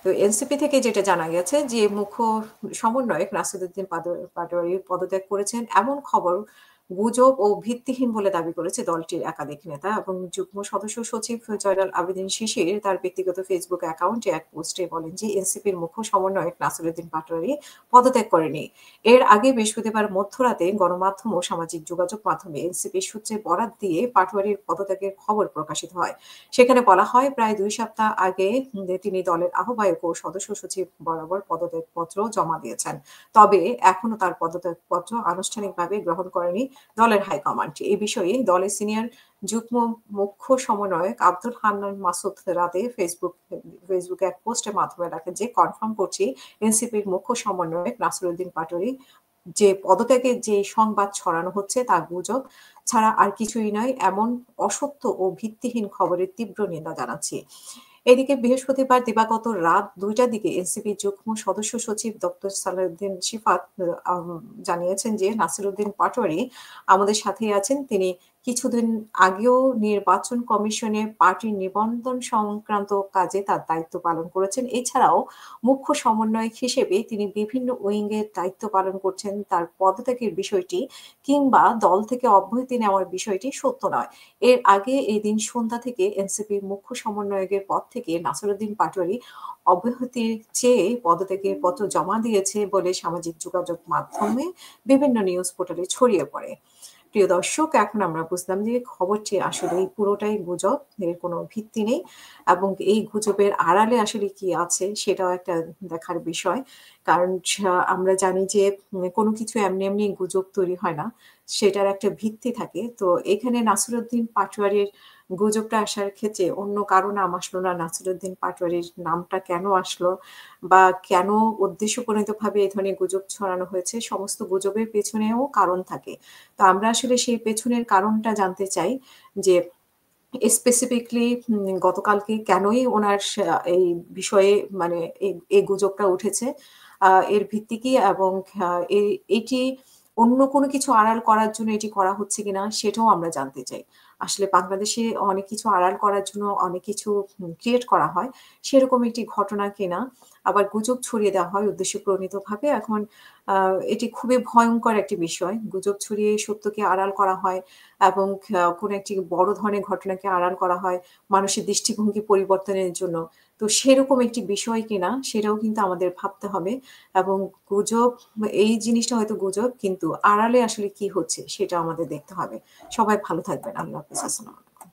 তো এনসিপি থেকে যেটা জানা গেছে যে মুখ্য সমন্বয়ক নাসিরুদ্দিন পাটোয়ারি পদত্যাগ করেছেন এমন খবর গুজব ও ভিত্তিহীন বলে দাবি করেছে দলটির একাধিক নেতা এবং যুগ্ম সদস্য সচিব জয়নাল আবেদীন শিশির তার ব্যক্তিগত ফেসবুক অ্যাকাউন্টে এক পোস্টে বলেন যে এনসিপির মুখ্য সমন্বয়ক নাসিরুদ্দিন পাটোয়ারি পদত্যাগ করেনি। এর আগে বৃহস্পতিবার মধ্যরাতে গণমাধ্যম ও সামাজিক যোগাযোগ মাধ্যমে এনসিপির সূত্রে বরাত দিয়ে পাটোয়ারির পদত্যাগের খবর প্রকাশিত হয়। সেখানে বলা হয় প্রায় ২ সপ্তাহ আগে তিনি দলের আহ্বায়ক ও সদস্য সচিব বরাবর পদত্যাগপত্র জমা দিয়েছেন। তবে এখনো তার পদত্যাগপত্র আনুষ্ঠানিকভাবে গ্রহণ করেনি দলের হাইকমান্ড। এ বিষয়ে দলের সিনিয়র যুগ্ম মুখ্য সমন্বয়ক আব্দুল হান্নান মাসুদ রাতে ফেসবুকে এক পোস্টের মাধ্যমে লেখেন যে কনফার্ম করছি এনসিপির মুখ্য সমন্বয়ক নাসিরুদ্দিন পাটোয়ারি যে পদত্যাগের যে সংবাদ ছড়ানো হচ্ছে তা গুজব ছাড়া আর কিছুই নয়, এমন অসত্য ও ভিত্তিহীন খবরের তীব্র নিন্দা জানাচ্ছি। এদিকে বৃহস্পতিবার দিবাগত রাত ২টার দিকে এনসিপির যুগ্ম সদস্য সচিব ডক্টর সালাউদ্দিন শিফাত জানিয়েছেন যে নাসিরুদ্দিন পাটোয়ারি আমাদের সাথেই আছেন। তিনি কিছুদিন আগেও নির্বাচন কমিশনে পার্টির নিবন্ধন সংক্রান্ত কাজে তার দায়িত্ব পালন করেছেন। এছাড়াও মুখ্য সমন্বয়ক হিসেবে তিনি বিভিন্ন উইংয়ের দায়িত্ব পালন করছেন। তার পদত্যাগের বিষয়টি কিংবা দল থেকে অব্যাহতি নেওয়ার বিষয়টি সত্য নয়। এর আগে এদিন সন্ধ্যা থেকে এনসিপির মুখ্য সমন্বয়কের পদ থেকে নাসিরুদ্দিন পাটোয়ারি অব্যাহতির চেয়ে পদত্যাগের পত্র জমা দিয়েছে বলে সামাজিক যোগাযোগ মাধ্যমে বিভিন্ন নিউজ পোর্টালে ছড়িয়ে পড়ে। প্রিয় দর্শক, এখন আমরা বুঝলাম যে খবরটি আসলেই পুরোটাই গুজব, এর কোনো ভিত্তি নেই এবং এই গুজবের আড়ালে আসলে কি আছে সেটাও একটা দেখার বিষয়। কারণ আমরা জানি যে কোনো কিছু এমনি গুজব তৈরি হয় না। সেটার একটা ভিত্তি থাকে। তো এখানে নাসিরুদ্দিন পাটোয়ারির গুজবটা আসার ক্ষেত্রে অন্য কারো নাম আসলো না। নাসিরুদ্দিন পাটোয়ারির নামটা কেন আসলো বা কেন উদ্দেশ্যপ্রণীতভাবে এ ধরনের গুজব ছড়ানো হয়েছে, সমস্ত গুজবের পেছনেও কারণ থাকে। তো আমরা আসলে সেই পেছনের কারণটা জানতে চাই যে স্পেসিফিকলি গতকালকে কেনই উনার এই বিষয়ে মানে এই গুজবটা উঠেছে? এর ভিত্তি কি এবং আ এ এটি অন্য কোনো কিছু আড়াল করার জন্য এটি করা হচ্ছে কিনা সেটাও আমরা জানতে চাই। আসলে বাংলাদেশে অনেক কিছু আড়াল করার জন্য অনেক কিছু ক্রিয়েট করা হয়। সেরকম একটি ঘটনা কিনা? আবার গুজব ছড়িয়ে দেওয়া হয় উদ্দেশ্যপ্রণীতভাবে। এখন আ এটি খুবই ভয়ংকর একটি বিষয়। গুজব ছড়িয়ে সত্যকে আড়াল করা হয় এবং কোনো একটি বড় ধরনের ঘটনাকে আড়াল করা হয় মানুষের দৃষ্টিভঙ্গি পরিবর্তনের জন্য। তো সেরকম একটি বিষয় কিনা সেটাও কিন্তু আমাদের ভাবতে হবে এবং গুজব এই জিনিসটা হয়তো গুজব কিন্তু আড়ালে আসলে কি হচ্ছে সেটা আমাদের দেখতে হবে। সবাই ভালো থাকবেন। আল্লাহ হাফেজ। আসসালামু আলাইকুম।